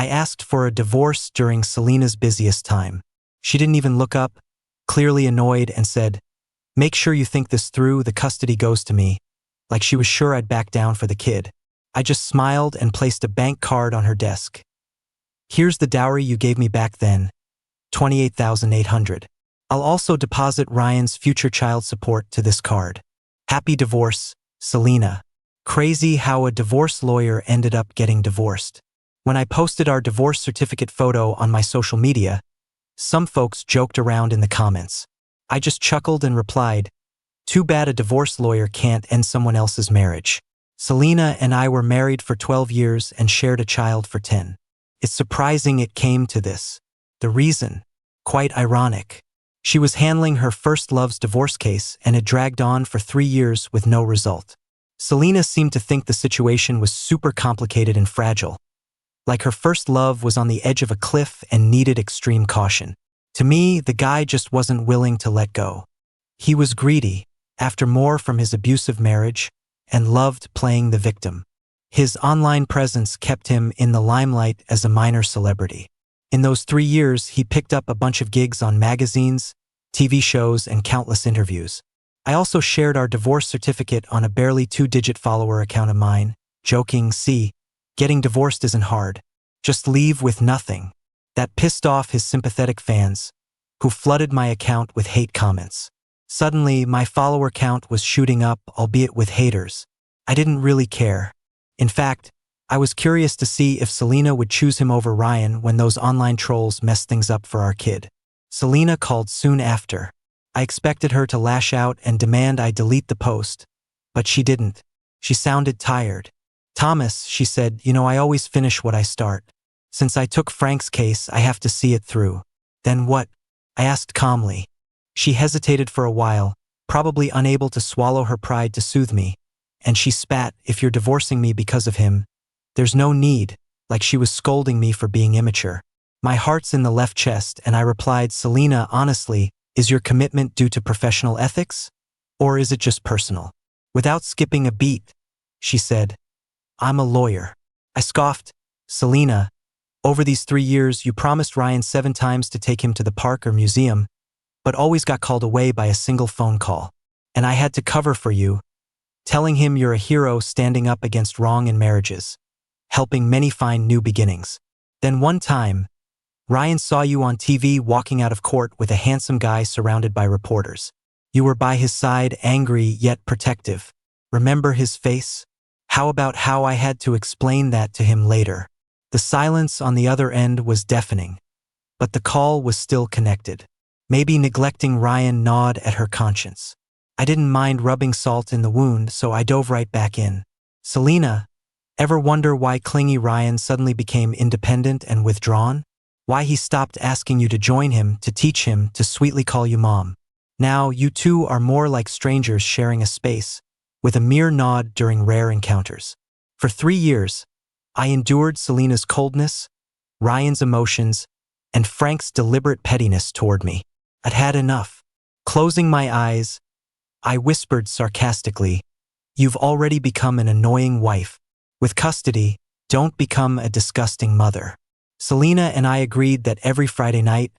I asked for a divorce during Selena's busiest time. She didn't even look up, clearly annoyed, and said, "Make sure you think this through, the custody goes to me," like she was sure I'd back down for the kid. I just smiled and placed a bank card on her desk. "Here's the dowry you gave me back then, $28,800. I'll also deposit Ryan's future child support to this card. Happy divorce, Selena." Crazy how a divorce lawyer ended up getting divorced. When I posted our divorce certificate photo on my social media, some folks joked around in the comments. I just chuckled and replied, "Too bad a divorce lawyer can't end someone else's marriage." Selena and I were married for 12 years and shared a child for 10. It's surprising it came to this. The reason? Quite ironic. She was handling her first love's divorce case and it dragged on for 3 years with no result. Selena seemed to think the situation was super complicated and fragile. Like her first love was on the edge of a cliff and needed extreme caution. To me, the guy just wasn't willing to let go. He was greedy, after more from his abusive marriage, and loved playing the victim. His online presence kept him in the limelight as a minor celebrity. In those 3 years, he picked up a bunch of gigs on magazines, TV shows, and countless interviews. I also shared our divorce certificate on a barely 2-digit follower account of mine, joking, "See, getting divorced isn't hard. Just leave with nothing." That pissed off his sympathetic fans, who flooded my account with hate comments. Suddenly, my follower count was shooting up, albeit with haters. I didn't really care. In fact, I was curious to see if Selena would choose him over Ryan when those online trolls messed things up for our kid. Selena called soon after. I expected her to lash out and demand I delete the post, but she didn't. She sounded tired. "Thomas," she said, "you know I always finish what I start. Since I took Frank's case, I have to see it through." "Then what?" I asked calmly. She hesitated for a while, probably unable to swallow her pride to soothe me, and she spat, "If you're divorcing me because of him, there's no need," like she was scolding me for being immature. My heart's in the left chest, and I replied, "Selena, honestly, is your commitment due to professional ethics? Or is it just personal?" Without skipping a beat, she said, "I'm a lawyer." I scoffed, "Selena, over these 3 years you promised Ryan 7 times to take him to the park or museum, but always got called away by a single phone call. And I had to cover for you, telling him you're a hero standing up against wrong in marriages, helping many find new beginnings. Then one time, Ryan saw you on TV walking out of court with a handsome guy surrounded by reporters. You were by his side, angry yet protective. Remember his face? How about how I had to explain that to him later? The silence on the other end was deafening, but the call was still connected. Maybe neglecting Ryan gnawed at her conscience. I didn't mind rubbing salt in the wound, so I dove right back in. "Selena, ever wonder why clingy Ryan suddenly became independent and withdrawn? Why he stopped asking you to join him, to teach him, to sweetly call you mom? Now you two are more like strangers sharing a space, with a mere nod during rare encounters." For 3 years, I endured Selena's coldness, Ryan's emotions, and Frank's deliberate pettiness toward me. I'd had enough. Closing my eyes, I whispered sarcastically, "You've already become an annoying wife. With custody, don't become a disgusting mother." Selena and I agreed that every Friday night,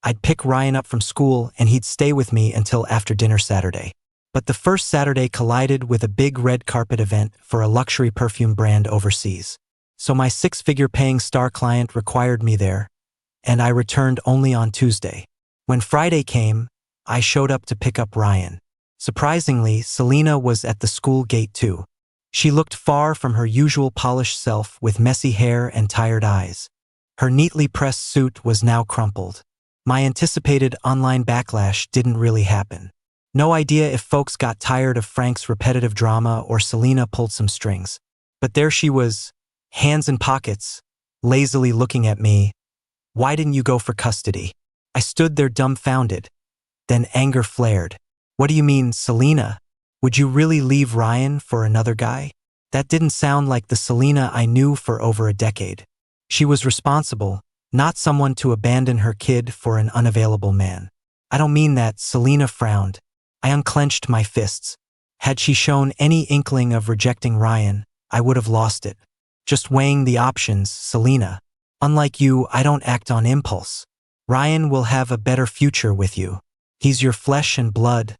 I'd pick Ryan up from school and he'd stay with me until after dinner Saturday. But the first Saturday collided with a big red carpet event for a luxury perfume brand overseas. So my 6-figure paying star client required me there, and I returned only on Tuesday. When Friday came, I showed up to pick up Ryan. Surprisingly, Selena was at the school gate too. She looked far from her usual polished self with messy hair and tired eyes. Her neatly pressed suit was now crumpled. My anticipated online backlash didn't really happen. No idea if folks got tired of Frank's repetitive drama or Selena pulled some strings. But there she was, hands in pockets, lazily looking at me. "Why didn't you go for custody?" I stood there dumbfounded. Then anger flared. "What do you mean, Selena? Would you really leave Ryan for another guy?" That didn't sound like the Selena I knew for over a decade. She was responsible, not someone to abandon her kid for an unavailable man. "I don't mean that," Selena frowned. I unclenched my fists. Had she shown any inkling of rejecting Ryan, I would have lost it. "Just weighing the options, Selena. Unlike you, I don't act on impulse. Ryan will have a better future with you. He's your flesh and blood,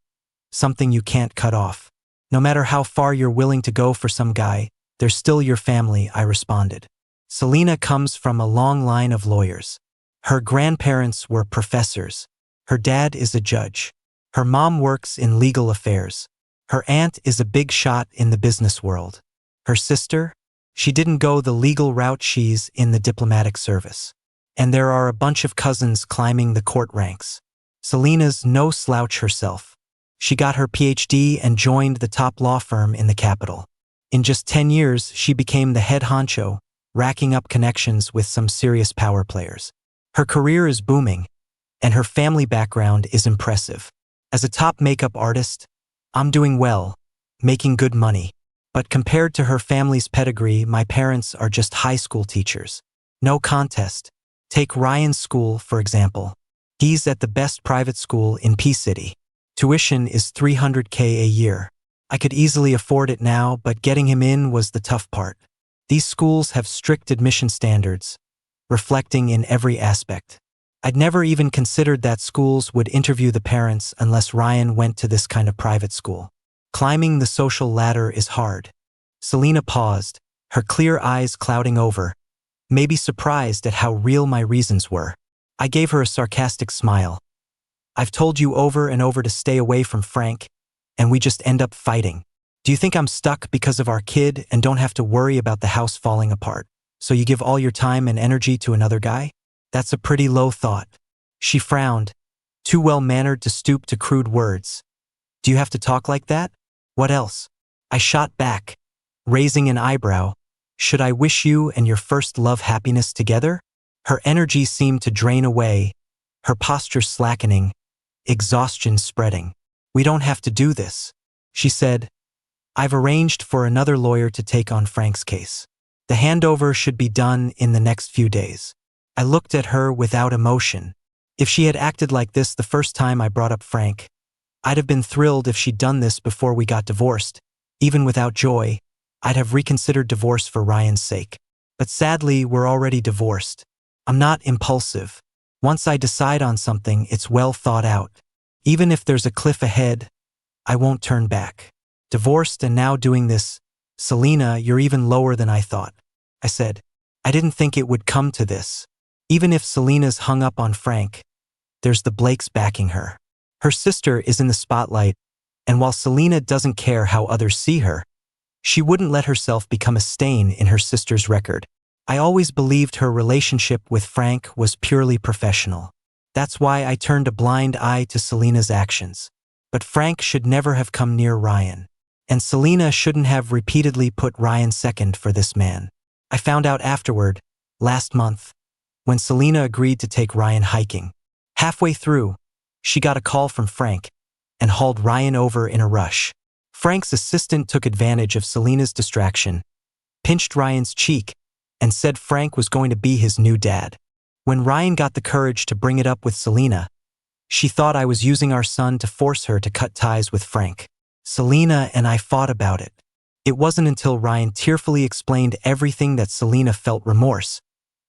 something you can't cut off. No matter how far you're willing to go for some guy, they're still your family, I responded. Selena comes from a long line of lawyers. Her grandparents were professors. Her dad is a judge. Her mom works in legal affairs. Her aunt is a big shot in the business world. Her sister? She didn't go the legal route, she's in the diplomatic service. And there are a bunch of cousins climbing the court ranks. Selena's no slouch herself. She got her PhD and joined the top law firm in the capital. In just 10 years, she became the head honcho, racking up connections with some serious power players. Her career is booming, and her family background is impressive. As a top makeup artist, I'm doing well, making good money. But compared to her family's pedigree, my parents are just high school teachers. No contest. Take Ryan's school, for example. He's at the best private school in P-City. Tuition is $300K a year. I could easily afford it now, but getting him in was the tough part. These schools have strict admission standards, reflecting in every aspect. I'd never even considered that schools would interview the parents unless Ryan went to this kind of private school. Climbing the social ladder is hard. Selena paused, her clear eyes clouding over, maybe surprised at how real my reasons were. I gave her a sarcastic smile. I've told you over and over to stay away from Frank, and we just end up fighting. Do you think I'm stuck because of our kid and don't have to worry about the house falling apart, so you give all your time and energy to another guy? That's a pretty low thought. She frowned, too well-mannered to stoop to crude words. Do you have to talk like that? What else? I shot back, raising an eyebrow. Should I wish you and your first love happiness together? Her energy seemed to drain away, her posture slackening, exhaustion spreading. We don't have to do this, she said. I've arranged for another lawyer to take on Frank's case. The handover should be done in the next few days. I looked at her without emotion. If she had acted like this the first time I brought up Frank, I'd have been thrilled if she'd done this before we got divorced. Even without joy, I'd have reconsidered divorce for Ryan's sake. But sadly, we're already divorced. I'm not impulsive. Once I decide on something, it's well thought out. Even if there's a cliff ahead, I won't turn back. Divorced and now doing this, Selena, you're even lower than I thought, I said. I didn't think it would come to this. Even if Selena's hung up on Frank, there's the Blakes backing her. Her sister is in the spotlight, and while Selena doesn't care how others see her, she wouldn't let herself become a stain in her sister's record. I always believed her relationship with Frank was purely professional. That's why I turned a blind eye to Selena's actions. But Frank should never have come near Ryan. And Selena shouldn't have repeatedly put Ryan second for this man. I found out afterward, last month, when Selena agreed to take Ryan hiking. Halfway through, she got a call from Frank and hauled Ryan over in a rush. Frank's assistant took advantage of Selena's distraction, pinched Ryan's cheek, and said Frank was going to be his new dad. When Ryan got the courage to bring it up with Selena, she thought I was using our son to force her to cut ties with Frank. Selena and I fought about it. It wasn't until Ryan tearfully explained everything that Selena felt remorse,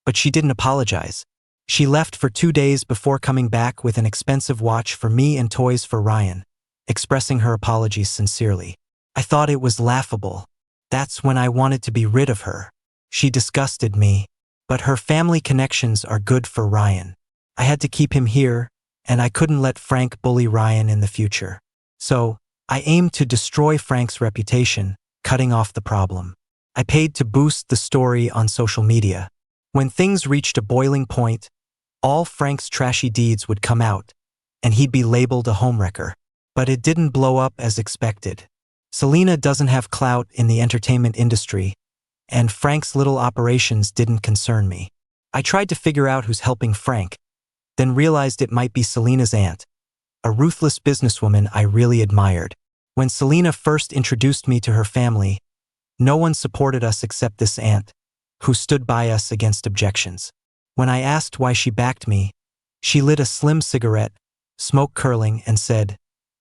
but she didn't apologize. She left for 2 days before coming back with an expensive watch for me and toys for Ryan, expressing her apologies sincerely. I thought it was laughable. That's when I wanted to be rid of her. She disgusted me, but her family connections are good for Ryan. I had to keep him here, and I couldn't let Frank bully Ryan in the future. So, I aimed to destroy Frank's reputation, cutting off the problem. I paid to boost the story on social media. When things reached a boiling point, all Frank's trashy deeds would come out, and he'd be labeled a homewrecker. But it didn't blow up as expected. Selena doesn't have clout in the entertainment industry, and Frank's little operations didn't concern me. I tried to figure out who's helping Frank, then realized it might be Selena's aunt, a ruthless businesswoman I really admired. When Selena first introduced me to her family, no one supported us except this aunt, who stood by us against objections. When I asked why she backed me, she lit a slim cigarette, smoke curling, and said,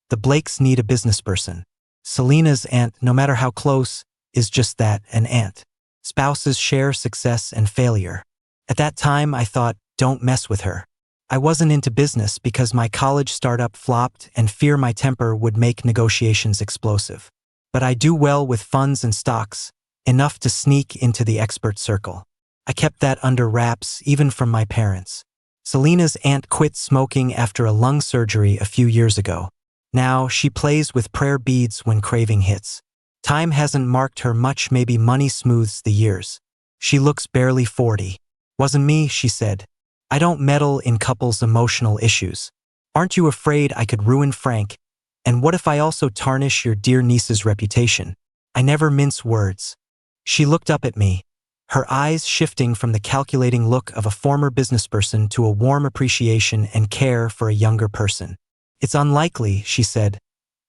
"The Blakes need a businessperson." Selena's aunt, no matter how close, is just that, an aunt. Spouses share success and failure. At that time, I thought, don't mess with her. I wasn't into business because my college startup flopped and fear my temper would make negotiations explosive. But I do well with funds and stocks, enough to sneak into the expert circle. I kept that under wraps even from my parents. Selena's aunt quit smoking after a lung surgery a few years ago. Now she plays with prayer beads when craving hits. Time hasn't marked her much, maybe money smooths the years. She looks barely 40. Wasn't me, she said. I don't meddle in couples' emotional issues. Aren't you afraid I could ruin Frank? And what if I also tarnish your dear niece's reputation? I never mince words. She looked up at me, her eyes shifting from the calculating look of a former businessperson to a warm appreciation and care for a younger person. It's unlikely, she said.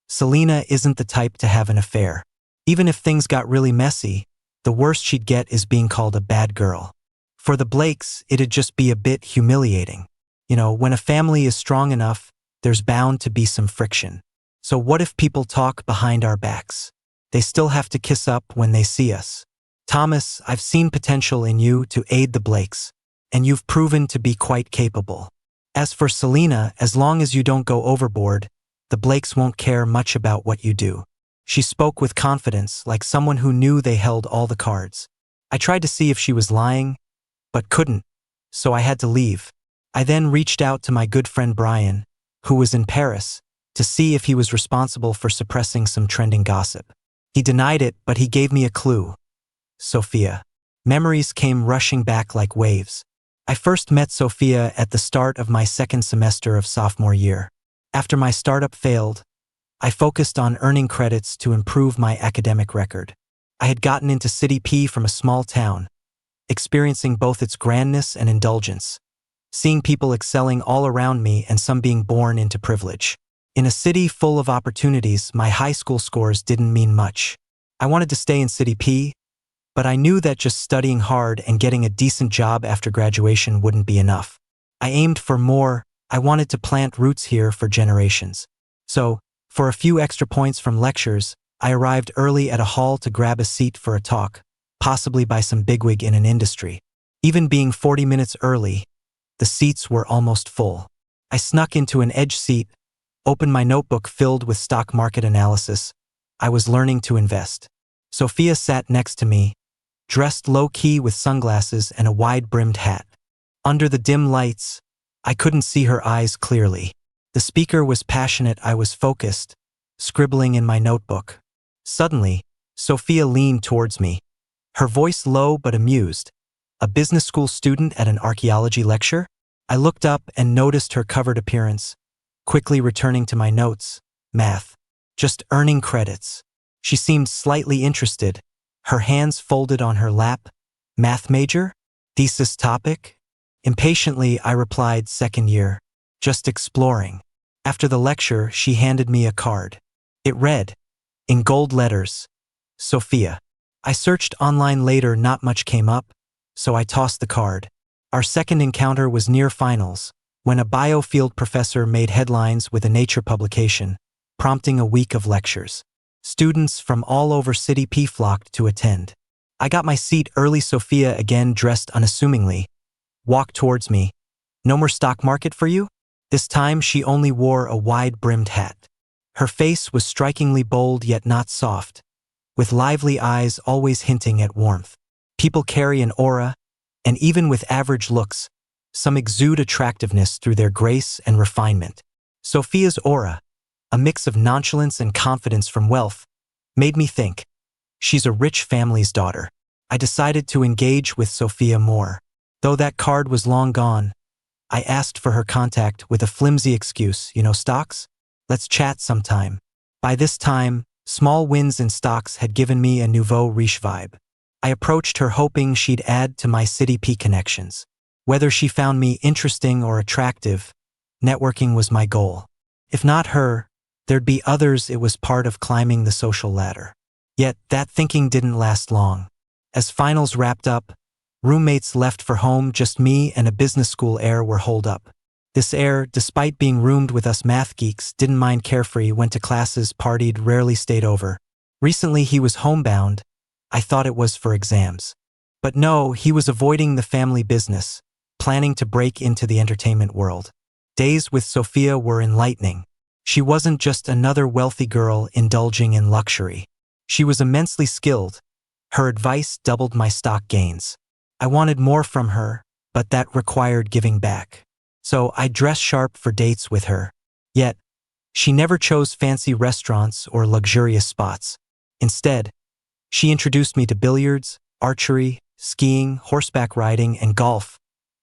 Selena isn't the type to have an affair. Even if things got really messy, the worst she'd get is being called a bad girl. For the Blakes, it'd just be a bit humiliating. You know, when a family is strong enough, there's bound to be some friction. So what if people talk behind our backs? They still have to kiss up when they see us. Thomas, I've seen potential in you to aid the Blakes, and you've proven to be quite capable. As for Selena, as long as you don't go overboard, the Blakes won't care much about what you do. She spoke with confidence, like someone who knew they held all the cards. I tried to see if she was lying, but couldn't, so I had to leave. I then reached out to my good friend Brian, who was in Paris, to see if he was responsible for suppressing some trending gossip. He denied it, but he gave me a clue. Sophia. Memories came rushing back like waves. I first met Sophia at the start of my second semester of sophomore year. After my startup failed, I focused on earning credits to improve my academic record. I had gotten into City P from a small town, experiencing both its grandness and indulgence, seeing people excelling all around me and some being born into privilege. In a city full of opportunities, my high school scores didn't mean much. I wanted to stay in City P, but I knew that just studying hard and getting a decent job after graduation wouldn't be enough. I aimed for more. I wanted to plant roots here for generations. So, for a few extra points from lectures, I arrived early at a hall to grab a seat for a talk, possibly by some bigwig in an industry. Even being 40 minutes early, the seats were almost full. I snuck into an edge seat, opened my notebook filled with stock market analysis. I was learning to invest. Sophia sat next to me, dressed low-key with sunglasses and a wide-brimmed hat. Under the dim lights, I couldn't see her eyes clearly. The speaker was passionate, I was focused, scribbling in my notebook. Suddenly, Sophia leaned towards me, her voice low but amused. A business school student at an archaeology lecture? I looked up and noticed her covered appearance, quickly returning to my notes. Math. Just earning credits. She seemed slightly interested, her hands folded on her lap. Math major? Thesis topic? Impatiently, I replied, second year. Just exploring. After the lecture, she handed me a card. It read, in gold letters, Sophia. I searched online later, not much came up, so I tossed the card. Our second encounter was near finals, when a biofield professor made headlines with a Nature publication, prompting a week of lectures. Students from all over City P flocked to attend. I got my seat early. Sophia, again dressed unassumingly, walked towards me. No more stock market for you? This time she only wore a wide-brimmed hat. Her face was strikingly bold yet not soft, with lively eyes always hinting at warmth. People carry an aura, and even with average looks, some exude attractiveness through their grace and refinement. Sophia's aura, a mix of nonchalance and confidence from wealth, made me think, she's a rich family's daughter. I decided to engage with Sophia more. Though that card was long gone, I asked for her contact with a flimsy excuse, stocks? Let's chat sometime. By this time, small wins in stocks had given me a nouveau riche vibe. I approached her hoping she'd add to my City P connections. Whether she found me interesting or attractive, networking was my goal. If not her, there'd be others. It was part of climbing the social ladder. Yet, that thinking didn't last long. As finals wrapped up, roommates left for home. Just me and a business school heir were holed up. This heir, despite being roomed with us math geeks, didn't mind, carefree, went to classes, partied, rarely stayed over. Recently he was homebound. I thought it was for exams. But no, he was avoiding the family business, planning to break into the entertainment world. Days with Sophia were enlightening. She wasn't just another wealthy girl indulging in luxury. She was immensely skilled. Her advice doubled my stock gains. I wanted more from her, but that required giving back. So I dressed sharp for dates with her. Yet, she never chose fancy restaurants or luxurious spots. Instead, she introduced me to billiards, archery, skiing, horseback riding, and golf,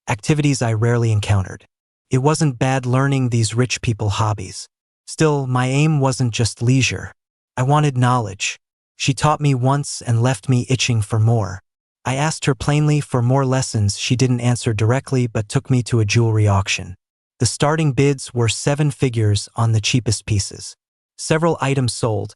activities I rarely encountered. It wasn't bad learning these rich people hobbies. Still, my aim wasn't just leisure. I wanted knowledge. She taught me once and left me itching for more. I asked her plainly for more lessons. She didn't answer directly but took me to a jewelry auction. The starting bids were 7 figures on the cheapest pieces. Several items sold,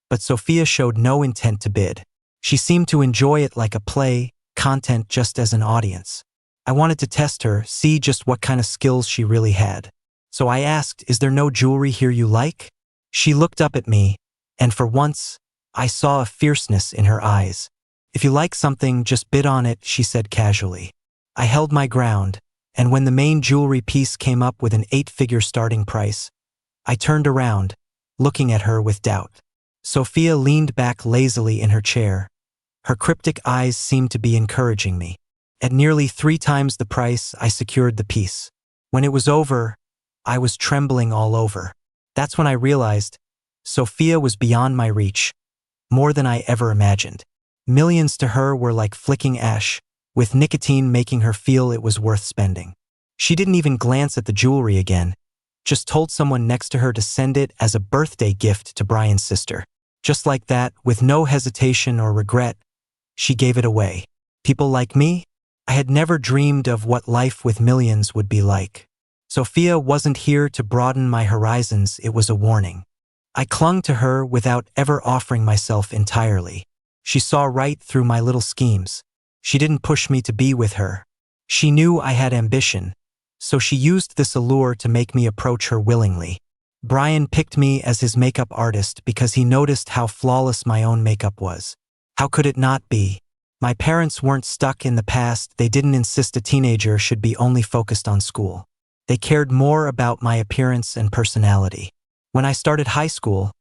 but Sophia showed no intent to bid. She seemed to enjoy it like a play, content just as an audience. I wanted to test her, see just what kind of skills she really had. So I asked, "Is there no jewelry here you like?" She looked up at me, and for once, I saw a fierceness in her eyes. "If you like something, just bid on it," she said casually. I held my ground, and when the main jewelry piece came up with an 8-figure starting price, I turned around, looking at her with doubt. Sophia leaned back lazily in her chair. Her cryptic eyes seemed to be encouraging me. At nearly 3 times the price, I secured the piece. When it was over, I was trembling all over. That's when I realized Sophia was beyond my reach, more than I ever imagined. Millions to her were like flicking ash, with nicotine making her feel it was worth spending. She didn't even glance at the jewelry again, just told someone next to her to send it as a birthday gift to Brian's sister. Just like that, with no hesitation or regret, she gave it away. People like me? I had never dreamed of what life with millions would be like. Sophia wasn't here to broaden my horizons, it was a warning. I clung to her without ever offering myself entirely. She saw right through my little schemes. She didn't push me to be with her. She knew I had ambition, so she used this allure to make me approach her willingly. Brian picked me as his makeup artist because he noticed how flawless my own makeup was. How could it not be? My parents weren't stuck in the past. They didn't insist a teenager should be only focused on school. They cared more about my appearance and personality. When I started high school,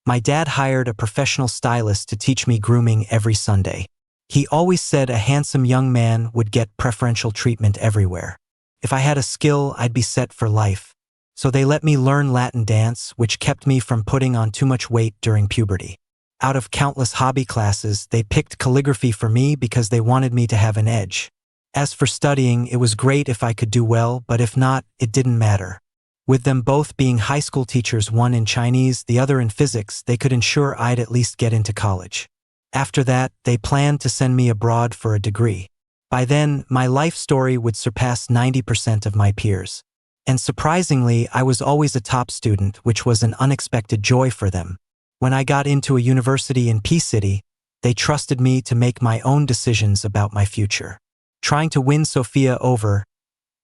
my dad hired a professional stylist to teach me grooming every Sunday. He always said a handsome young man would get preferential treatment everywhere. If I had a skill, I'd be set for life. So they let me learn Latin dance, which kept me from putting on too much weight during puberty. Out of countless hobby classes, they picked calligraphy for me because they wanted me to have an edge. As for studying, it was great if I could do well, but if not, it didn't matter. With them both being high school teachers, one in Chinese, the other in physics, they could ensure I'd at least get into college. After that, they planned to send me abroad for a degree. By then, my life story would surpass 90% of my peers. And surprisingly, I was always a top student, which was an unexpected joy for them. When I got into a university in Peace City, they trusted me to make my own decisions about my future. Trying to win Sophia over,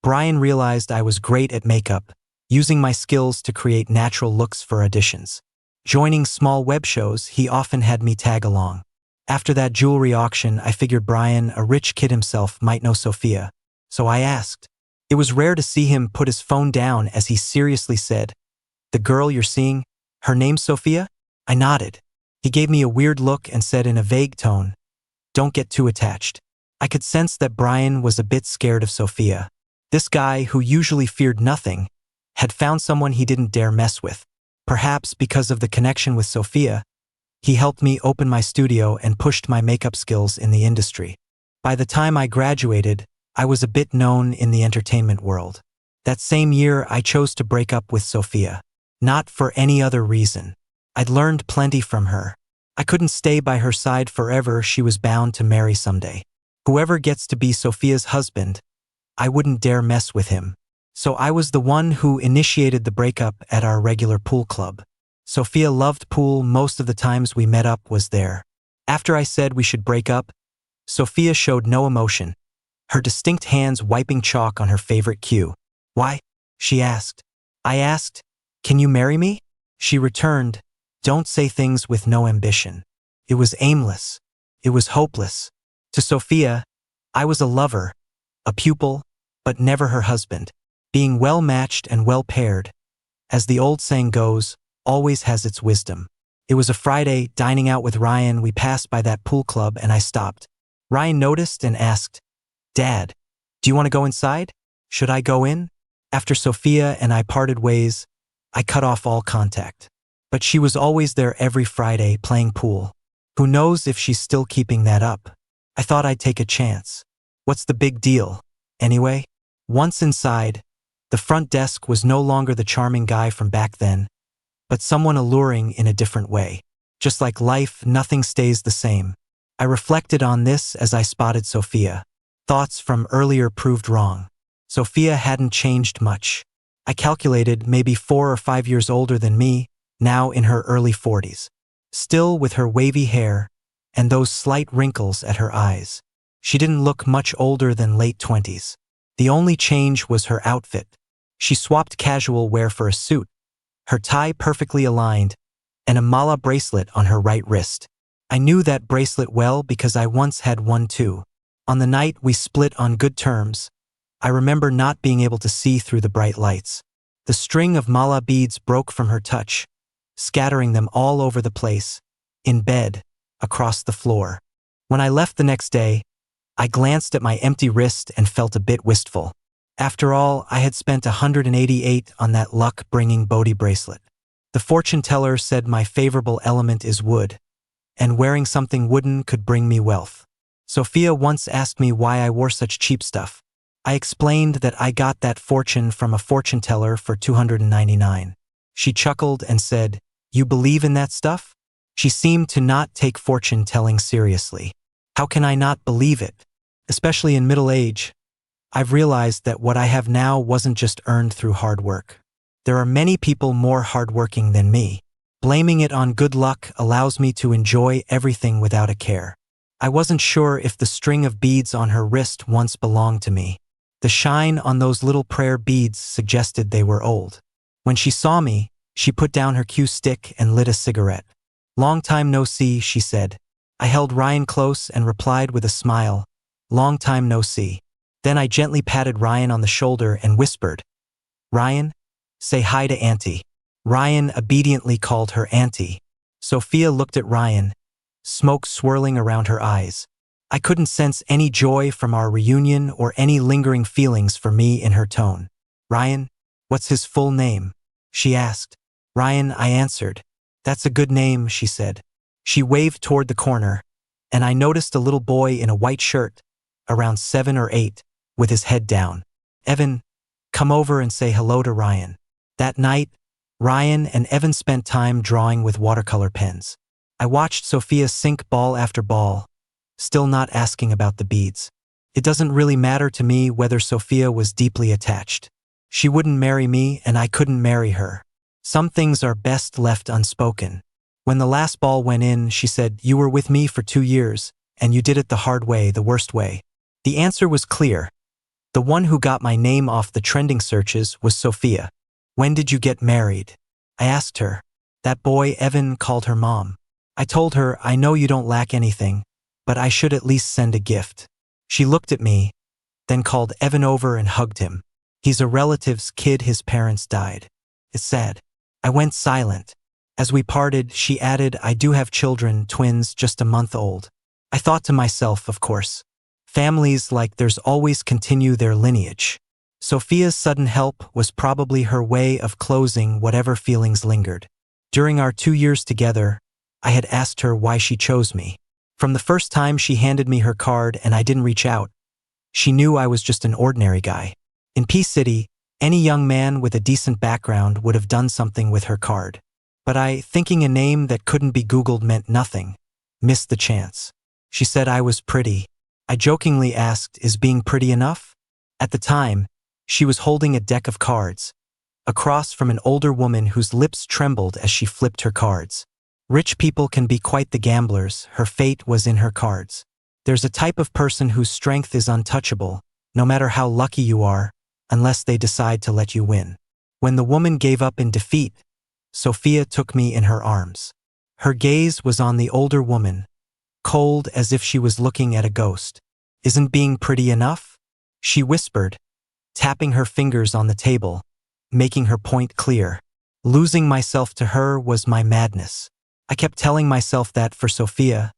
Brian realized I was great at makeup, using my skills to create natural looks for auditions. Joining small web shows, he often had me tag along. After that jewelry auction, I figured Brian, a rich kid himself, might know Sophia. So I asked. It was rare to see him put his phone down as he seriously said, "The girl you're seeing, her name's Sophia?" I nodded. He gave me a weird look and said in a vague tone, "Don't get too attached." I could sense that Brian was a bit scared of Sophia. This guy, who usually feared nothing, had found someone he didn't dare mess with. Perhaps because of the connection with Sophia, he helped me open my studio and pushed my makeup skills in the industry. By the time I graduated, I was a bit known in the entertainment world. That same year, I chose to break up with Sophia. Not for any other reason. I'd learned plenty from her. I couldn't stay by her side forever. She was bound to marry someday. Whoever gets to be Sophia's husband, I wouldn't dare mess with him. So I was the one who initiated the breakup at our regular pool club. Sophia loved pool. Most of the times we met up was there. After I said we should break up, Sophia showed no emotion, her distinct hands wiping chalk on her favorite cue. "Why?" she asked. I asked, "Can you marry me?" She returned, "Don't say things with no ambition." It was aimless. It was hopeless. To Sophia, I was a lover, a pupil, but never her husband. Being well matched and well paired, as the old saying goes, always has its wisdom. It was a Friday, dining out with Ryan. We passed by that pool club and I stopped. Ryan noticed and asked, "Dad, do you want to go inside? Should I go in?" After Sophia and I parted ways, I cut off all contact. But she was always there every Friday playing pool. Who knows if she's still keeping that up? I thought I'd take a chance. What's the big deal, anyway? Once inside, the front desk was no longer the charming guy from back then, but someone alluring in a different way. Just like life, nothing stays the same. I reflected on this as I spotted Sophia. Thoughts from earlier proved wrong. Sophia hadn't changed much. I calculated maybe 4 or 5 years older than me, now in her early 40s. Still with her wavy hair and those slight wrinkles at her eyes. She didn't look much older than late 20s. The only change was her outfit. She swapped casual wear for a suit, her tie perfectly aligned, and a mala bracelet on her right wrist. I knew that bracelet well because I once had one too. On the night we split on good terms, I remember not being able to see through the bright lights. The string of mala beads broke from her touch, scattering them all over the place, in bed, across the floor. When I left the next day, I glanced at my empty wrist and felt a bit wistful. After all, I had spent $188 on that luck-bringing Bodhi bracelet. The fortune teller said my favorable element is wood, and wearing something wooden could bring me wealth. Sophia once asked me why I wore such cheap stuff. I explained that I got that fortune from a fortune teller for $299. She chuckled and said, "You believe in that stuff?" She seemed to not take fortune telling seriously. How can I not believe it? Especially in middle age, I've realized that what I have now wasn't just earned through hard work. There are many people more hardworking than me. Blaming it on good luck allows me to enjoy everything without a care. I wasn't sure if the string of beads on her wrist once belonged to me. The shine on those little prayer beads suggested they were old. When she saw me, she put down her cue stick and lit a cigarette. "Long time no see," she said. I held Ryan close and replied with a smile, "Long time no see." Then I gently patted Ryan on the shoulder and whispered, "Ryan, say hi to Auntie." Ryan obediently called her Auntie. Sophia looked at Ryan, smoke swirling around her eyes. I couldn't sense any joy from our reunion or any lingering feelings for me in her tone. "Ryan, what's his full name?" she asked. "Ryan," I answered. "That's a good name," she said. She waved toward the corner, and I noticed a little boy in a white shirt, around 7 or 8, with his head down. "Evan, come over and say hello to Ryan." That night, Ryan and Evan spent time drawing with watercolor pens. I watched Sophia sink ball after ball, still not asking about the beads. It doesn't really matter to me whether Sophia was deeply attached. She wouldn't marry me and I couldn't marry her. Some things are best left unspoken. When the last ball went in, she said, "You were with me for 2 years, and you did it the hard way, the worst way." The answer was clear. The one who got my name off the trending searches was Sophia. "When did you get married?" I asked her. That boy, Evan, called her mom. I told her, "I know you don't lack anything, but I should at least send a gift." She looked at me, then called Evan over and hugged him. "He's a relative's kid, his parents died. It's sad." I went silent. As we parted, she added, "I do have children, twins, just a month old." I thought to myself, of course. Families like theirs always continue their lineage. Sophia's sudden help was probably her way of closing whatever feelings lingered. During our 2 years together, I had asked her why she chose me. From the first time she handed me her card and I didn't reach out, she knew I was just an ordinary guy. In Peace City, any young man with a decent background would have done something with her card. But I, thinking a name that couldn't be Googled meant nothing, missed the chance. She said I was pretty. I jokingly asked, "Is being pretty enough?" At the time, she was holding a deck of cards, across from an older woman whose lips trembled as she flipped her cards. Rich people can be quite the gamblers. Her fate was in her cards. There's a type of person whose strength is untouchable, no matter how lucky you are, unless they decide to let you win. When the woman gave up in defeat, Sophia took me in her arms. Her gaze was on the older woman, cold as if she was looking at a ghost. Isn't being pretty enough? She whispered, tapping her fingers on the table, making her point clear. Losing myself to her was my madness. I kept telling myself that for Sophia,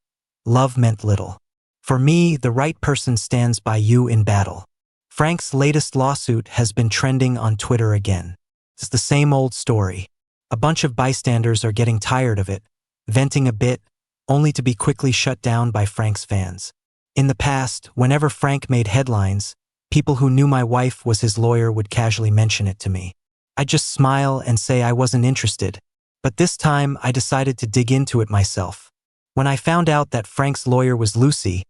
love meant little. For me, the right person stands by you in battle. Frank's latest lawsuit has been trending on Twitter again. It's the same old story. A bunch of bystanders are getting tired of it, venting a bit, only to be quickly shut down by Frank's fans. In the past, whenever Frank made headlines, people who knew my wife was his lawyer would casually mention it to me. I'd just smile and say I wasn't interested. But this time, I decided to dig into it myself. When I found out that Frank's lawyer was Lucy,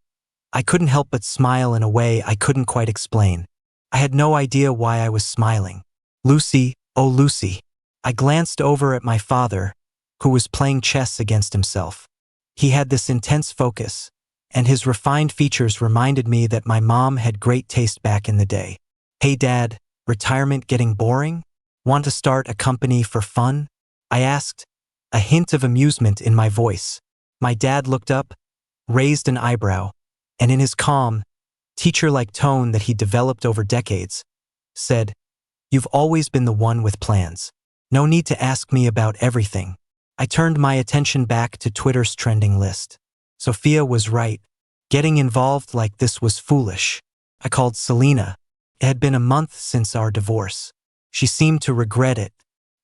I couldn't help but smile in a way I couldn't quite explain. I had no idea why I was smiling. Lucy, oh Lucy. I glanced over at my father, who was playing chess against himself. He had this intense focus, and his refined features reminded me that my mom had great taste back in the day. Hey Dad, retirement getting boring? Want to start a company for fun? I asked, a hint of amusement in my voice. My dad looked up, raised an eyebrow, and in his calm, teacher-like tone that he developed over decades, said, "You've always been the one with plans. No need to ask me about everything." I turned my attention back to Twitter's trending list. Sophia was right. Getting involved like this was foolish. I called Selena. It had been a month since our divorce. She seemed to regret it.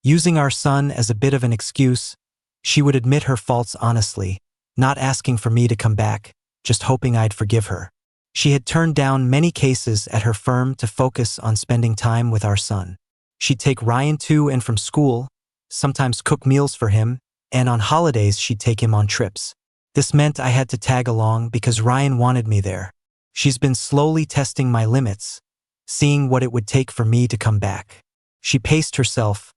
Using our son as a bit of an excuse, she would admit her faults honestly, not asking for me to come back, just hoping I'd forgive her. She had turned down many cases at her firm to focus on spending time with our son. She'd take Ryan to and from school, sometimes cook meals for him, and on holidays she'd take him on trips. This meant I had to tag along because Ryan wanted me there. She's been slowly testing my limits, seeing what it would take for me to come back. She paced herself,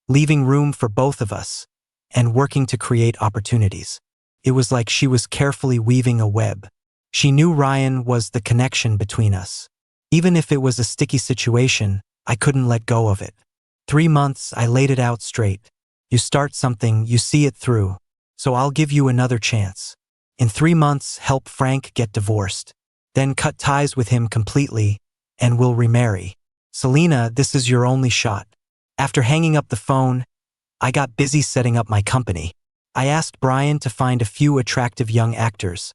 leaving room for both of us, and working to create opportunities. It was like she was carefully weaving a web. She knew Ryan was the connection between us. Even if it was a sticky situation, I couldn't let go of it. 3 months, I laid it out straight. You start something, you see it through. So I'll give you another chance. In 3 months, help Frank get divorced. Then cut ties with him completely, and we'll remarry. Selena, this is your only shot. After hanging up the phone, I got busy setting up my company. I asked Brian to find a few attractive young actors,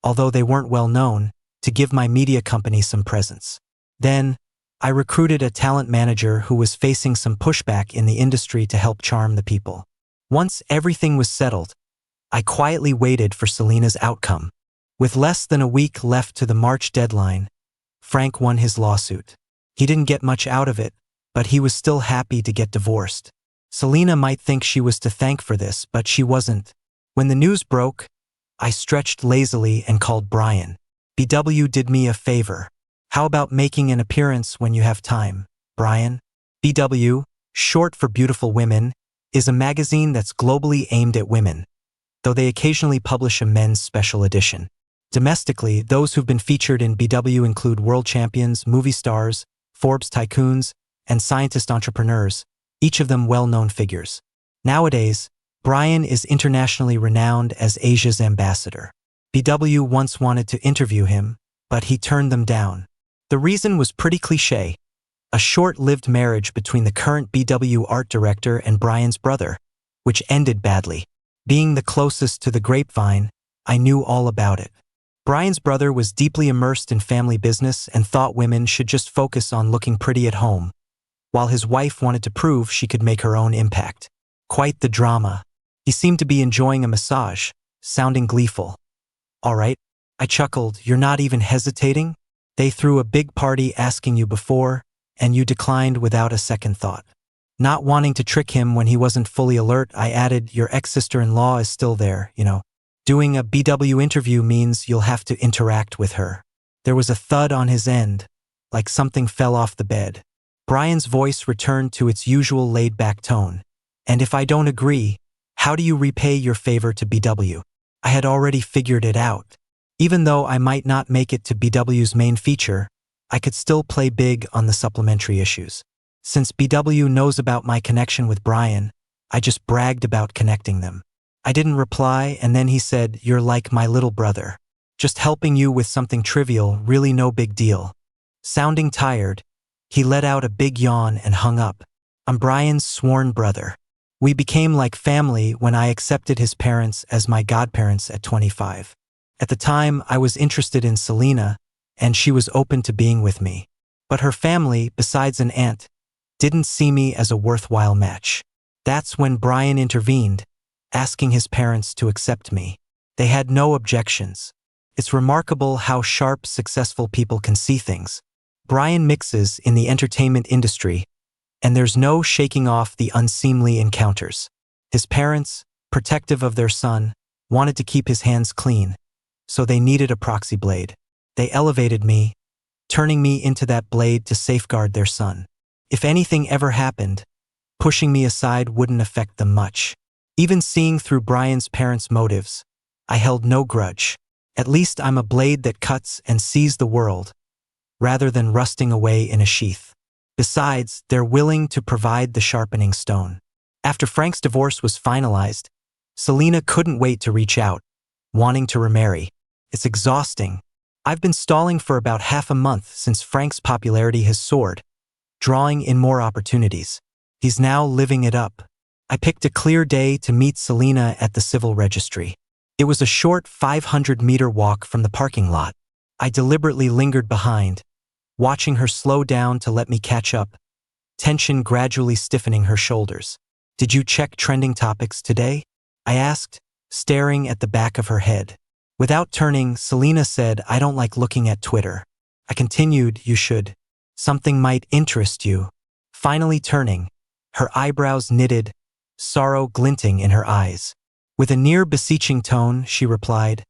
although they weren't well known, to give my media company some presence. Then, I recruited a talent manager who was facing some pushback in the industry to help charm the people. Once everything was settled, I quietly waited for Selena's outcome. With less than a week left to the March deadline, Frank won his lawsuit. He didn't get much out of it, but he was still happy to get divorced. Selena might think she was to thank for this, but she wasn't. When the news broke, I stretched lazily and called Brian. BW did me a favor. How about making an appearance when you have time, Brian? BW, short for Beautiful Women, is a magazine that's globally aimed at women, though they occasionally publish a men's special edition. Domestically, those who've been featured in BW include world champions, movie stars, Forbes tycoons, and scientist entrepreneurs, each of them well-known figures. Nowadays, Brian is internationally renowned as Asia's ambassador. BW once wanted to interview him, but he turned them down. The reason was pretty cliché: a short-lived marriage between the current BW art director and Brian's brother, which ended badly. Being the closest to the grapevine, I knew all about it. Brian's brother was deeply immersed in family business and thought women should just focus on looking pretty at home, while his wife wanted to prove she could make her own impact. Quite the drama. He seemed to be enjoying a massage, sounding gleeful. "All right," I chuckled, "you're not even hesitating? They threw a big party asking you before, and you declined without a second thought." Not wanting to trick him when he wasn't fully alert, I added, "Your ex-sister-in-law is still there, you know. Doing a BW interview means you'll have to interact with her." There was a thud on his end, like something fell off the bed. Brian's voice returned to its usual laid-back tone. "And if I don't agree, how do you repay your favor to BW?" I had already figured it out. Even though I might not make it to BW's main feature, I could still play big on the supplementary issues. Since BW knows about my connection with Brian, I just bragged about connecting them. I didn't reply, and then he said, "You're like my little brother." Just helping you with something trivial, really no big deal. Sounding tired, he let out a big yawn and hung up. I'm Brian's sworn brother. We became like family when I accepted his parents as my godparents at 25. At the time, I was interested in Selena, and she was open to being with me. But her family, besides an aunt, didn't see me as a worthwhile match. That's when Brian intervened, asking his parents to accept me. They had no objections. It's remarkable how sharp, successful people can see things. Brian mixes in the entertainment industry, and there's no shaking off the unseemly encounters. His parents, protective of their son, wanted to keep his hands clean, so they needed a proxy blade. They elevated me, turning me into that blade to safeguard their son. If anything ever happened, pushing me aside wouldn't affect them much. Even seeing through Brian's parents' motives, I held no grudge. At least I'm a blade that cuts and sees the world, rather than rusting away in a sheath. Besides, they're willing to provide the sharpening stone. After Frank's divorce was finalized, Selena couldn't wait to reach out, wanting to remarry. It's exhausting. I've been stalling for about half a month since Frank's popularity has soared, drawing in more opportunities. He's now living it up. I picked a clear day to meet Selena at the civil registry. It was a short 500-meter walk from the parking lot. I deliberately lingered behind, watching her slow down to let me catch up, tension gradually stiffening her shoulders. Did you check trending topics today? I asked, staring at the back of her head. Without turning, Selena said, I don't like looking at Twitter. I continued, you should. Something might interest you. Finally turning, her eyebrows knitted, sorrow glinting in her eyes. With a near beseeching tone, she replied,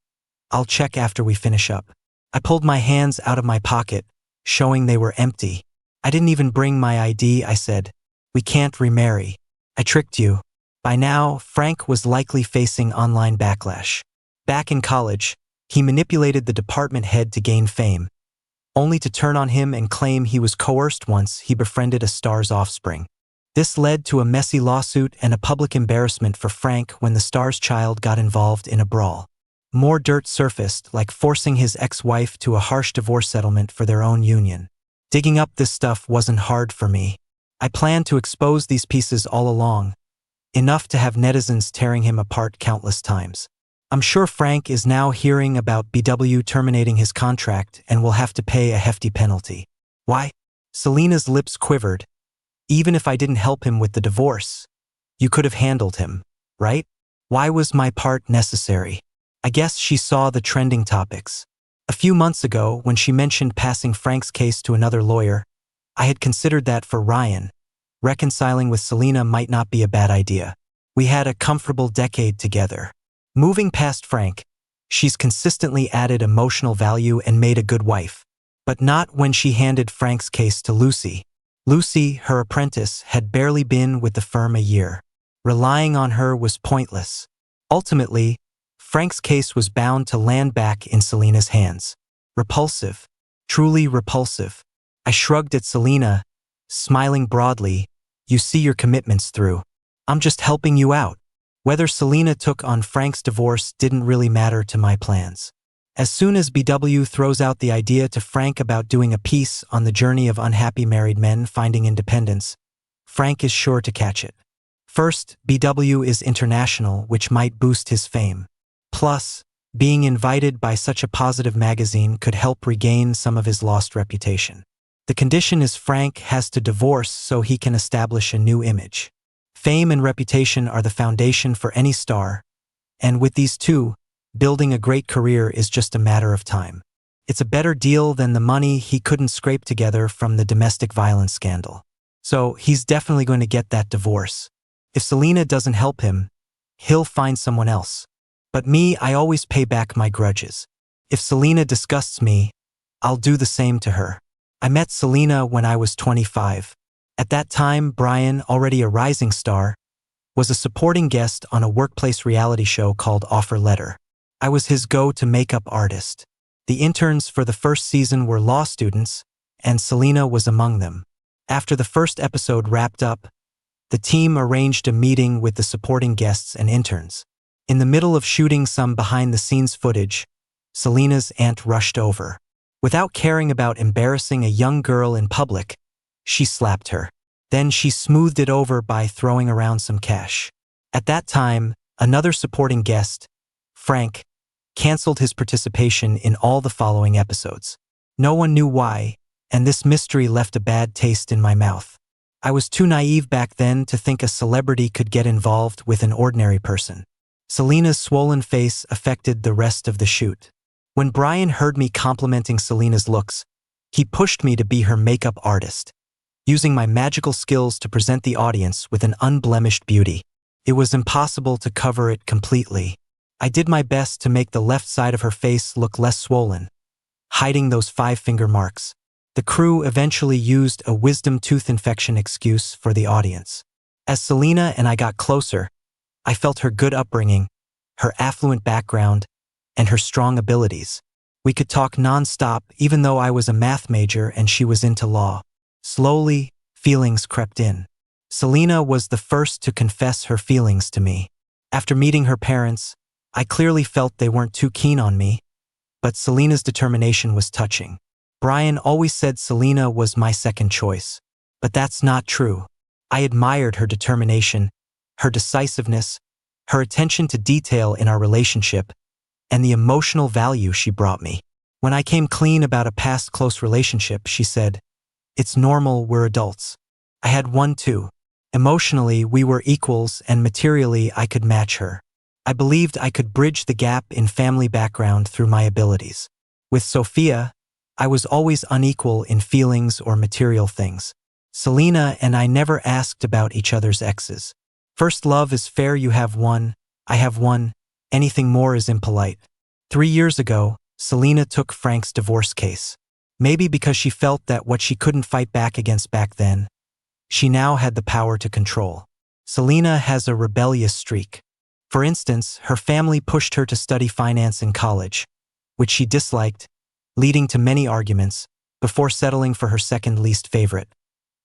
I'll check after we finish up. I pulled my hands out of my pocket, showing they were empty. I didn't even bring my ID, I said. We can't remarry. I tricked you. By now, Frank was likely facing online backlash. Back in college, he manipulated the department head to gain fame, only to turn on him and claim he was coerced once he befriended a star's offspring. This led to a messy lawsuit and a public embarrassment for Frank when the star's child got involved in a brawl. More dirt surfaced, like forcing his ex-wife to a harsh divorce settlement for their own union. Digging up this stuff wasn't hard for me. I planned to expose these pieces all along, enough to have netizens tearing him apart countless times. I'm sure Frank is now hearing about BW terminating his contract and will have to pay a hefty penalty. Why? Selena's lips quivered. Even if I didn't help him with the divorce, you could have handled him, right? Why was my part necessary? I guess she saw the trending topics. A few months ago, when she mentioned passing Frank's case to another lawyer, I had considered that for Ryan. Reconciling with Selena might not be a bad idea. We had a comfortable decade together. Moving past Frank, she's consistently added emotional value and made a good wife. But not when she handed Frank's case to Lucy. Lucy, her apprentice, had barely been with the firm a year. Relying on her was pointless. Ultimately, Frank's case was bound to land back in Selena's hands. Repulsive. Truly repulsive. I shrugged at Selena, smiling broadly. You see your commitments through. I'm just helping you out. Whether Selena took on Frank's divorce didn't really matter to my plans. As soon as BW throws out the idea to Frank about doing a piece on the journey of unhappy married men finding independence, Frank is sure to catch it. First, BW is international, which might boost his fame. Plus, being invited by such a positive magazine could help regain some of his lost reputation. The condition is Frank has to divorce so he can establish a new image. Fame and reputation are the foundation for any star, and with these two, building a great career is just a matter of time. It's a better deal than the money he couldn't scrape together from the domestic violence scandal. So he's definitely going to get that divorce. If Selena doesn't help him, he'll find someone else. But me, I always pay back my grudges. If Selena disgusts me, I'll do the same to her. I met Selena when I was 25. At that time, Brian, already a rising star, was a supporting guest on a workplace reality show called Offer Letter. I was his go-to makeup artist. The interns for the first season were law students, and Selena was among them. After the first episode wrapped up, the team arranged a meeting with the supporting guests and interns. In the middle of shooting some behind-the-scenes footage, Selena's aunt rushed over. Without caring about embarrassing a young girl in public, she slapped her. Then she smoothed it over by throwing around some cash. At that time, another supporting guest, Frank, canceled his participation in all the following episodes. No one knew why, and this mystery left a bad taste in my mouth. I was too naive back then to think a celebrity could get involved with an ordinary person. Selena's swollen face affected the rest of the shoot. When Brian heard me complimenting Selena's looks, he pushed me to be her makeup artist, using my magical skills to present the audience with an unblemished beauty. It was impossible to cover it completely. I did my best to make the left side of her face look less swollen, hiding those 5-finger marks. The crew eventually used a wisdom tooth infection excuse for the audience. As Selena and I got closer, I felt her good upbringing, her affluent background, and her strong abilities. We could talk non-stop even though I was a math major and she was into law. Slowly, feelings crept in. Selena was the first to confess her feelings to me. After meeting her parents, I clearly felt they weren't too keen on me, but Selena's determination was touching. Brian always said Selena was my second choice, but that's not true. I admired her determination, her decisiveness, her attention to detail in our relationship, and the emotional value she brought me. When I came clean about a past close relationship, she said, "It's normal, we're adults." I had one too. Emotionally, we were equals, and materially, I could match her. I believed I could bridge the gap in family background through my abilities. With Sophia, I was always unequal in feelings or material things. Selena and I never asked about each other's exes. First love is fair, you have one, I have one, anything more is impolite. 3 years ago, Selena took Frank's divorce case. Maybe because she felt that what she couldn't fight back against back then, she now had the power to control. Selena has a rebellious streak. For instance, her family pushed her to study finance in college, which she disliked, leading to many arguments, before settling for her second least favorite,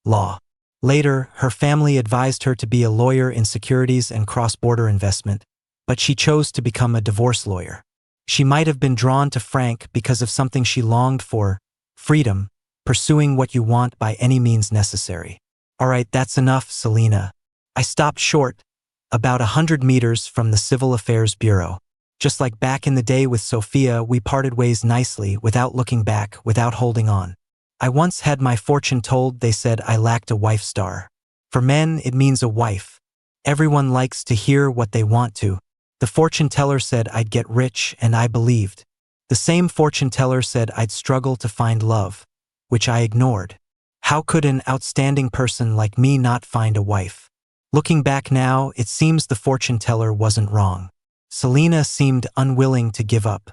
law. Later, her family advised her to be a lawyer in securities and cross-border investment, but she chose to become a divorce lawyer. She might have been drawn to Frank because of something she longed for, freedom, pursuing what you want by any means necessary. All right, that's enough, Selena. I stopped short, about 100 meters from the Civil Affairs Bureau. Just like back in the day with Sophia, we parted ways nicely, without looking back, without holding on. I once had my fortune told. They said I lacked a wife star. For men, it means a wife. Everyone likes to hear what they want to. The fortune teller said I'd get rich, and I believed. The same fortune teller said I'd struggle to find love, which I ignored. How could an outstanding person like me not find a wife? Looking back now, it seems the fortune teller wasn't wrong. Selena seemed unwilling to give up.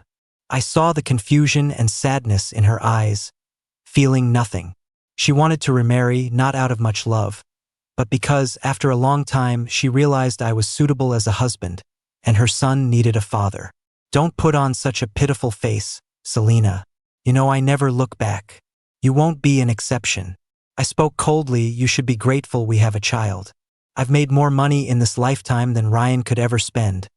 I saw the confusion and sadness in her eyes, feeling nothing. She wanted to remarry, not out of much love, but because, after a long time, she realized I was suitable as a husband, and her son needed a father. Don't put on such a pitiful face, Selena. You know I never look back. You won't be an exception. I spoke coldly. You should be grateful we have a child. I've made more money in this lifetime than Ryan could ever spend,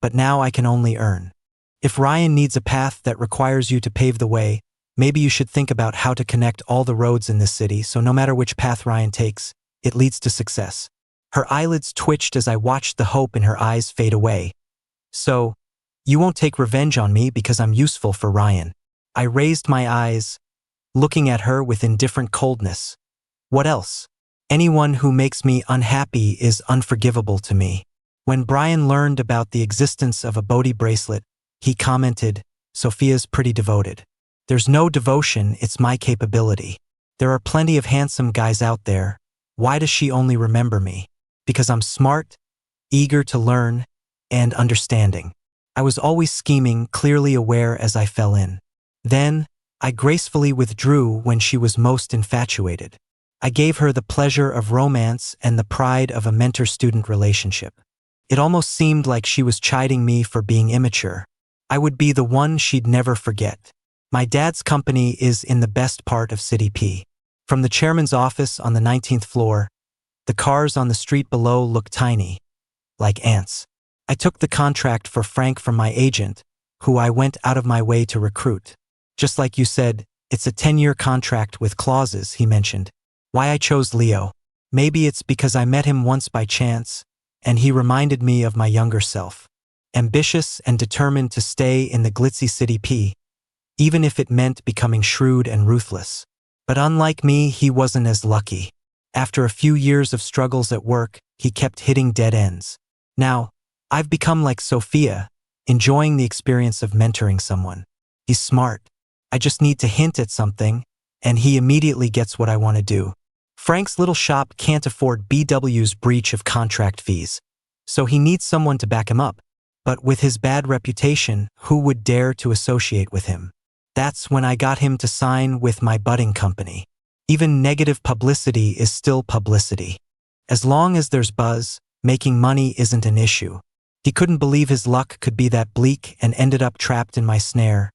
but now I can only earn. If Ryan needs a path that requires you to pave the way, maybe you should think about how to connect all the roads in this city so no matter which path Ryan takes, it leads to success. Her eyelids twitched as I watched the hope in her eyes fade away. So, you won't take revenge on me because I'm useful for Ryan. I raised my eyes, looking at her with indifferent coldness. What else? Anyone who makes me unhappy is unforgivable to me. When Brian learned about the existence of a Bodhi bracelet, he commented, "Sophia's pretty devoted." There's no devotion, it's my capability. There are plenty of handsome guys out there. Why does she only remember me? Because I'm smart, eager to learn, and understanding. I was always scheming, clearly aware as I fell in. Then, I gracefully withdrew when she was most infatuated. I gave her the pleasure of romance and the pride of a mentor-student relationship. It almost seemed like she was chiding me for being immature. I would be the one she'd never forget. My dad's company is in the best part of City P. From the chairman's office on the 19th floor, the cars on the street below looked tiny, like ants. I took the contract for Frank from my agent, who I went out of my way to recruit. Just like you said, it's a 10-year contract with clauses, he mentioned. Why I chose Leo? Maybe it's because I met him once by chance, and he reminded me of my younger self. Ambitious and determined to stay in the glitzy city P, even if it meant becoming shrewd and ruthless. But unlike me, he wasn't as lucky. After a few years of struggles at work, he kept hitting dead ends. Now, I've become like Sophia, enjoying the experience of mentoring someone. He's smart. I just need to hint at something, and he immediately gets what I want to do. Frank's little shop can't afford BW's breach of contract fees, so he needs someone to back him up. But with his bad reputation, who would dare to associate with him? That's when I got him to sign with my budding company. Even negative publicity is still publicity. As long as there's buzz, making money isn't an issue. He couldn't believe his luck could be that bleak and ended up trapped in my snare,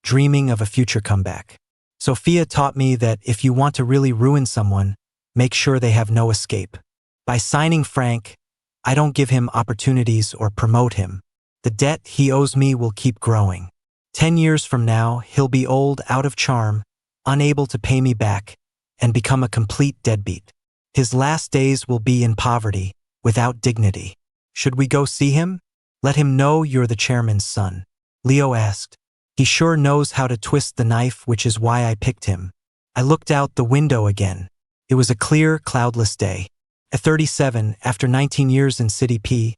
dreaming of a future comeback. Sophia taught me that if you want to really ruin someone, make sure they have no escape. By signing Frank, I don't give him opportunities or promote him. The debt he owes me will keep growing. 10 years from now, he'll be old, out of charm, unable to pay me back, and become a complete deadbeat. His last days will be in poverty, without dignity. Should we go see him? Let him know you're the chairman's son. Leo asked. He sure knows how to twist the knife, which is why I picked him. I looked out the window again. It was a clear, cloudless day. At 37, after 19 years in City P,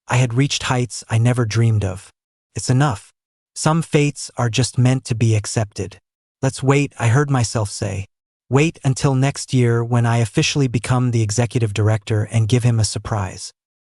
I had reached heights I never dreamed of. It's enough. Some fates are just meant to be accepted. Let's wait, I heard myself say. Wait until next year when I officially become the executive director and give him a surprise.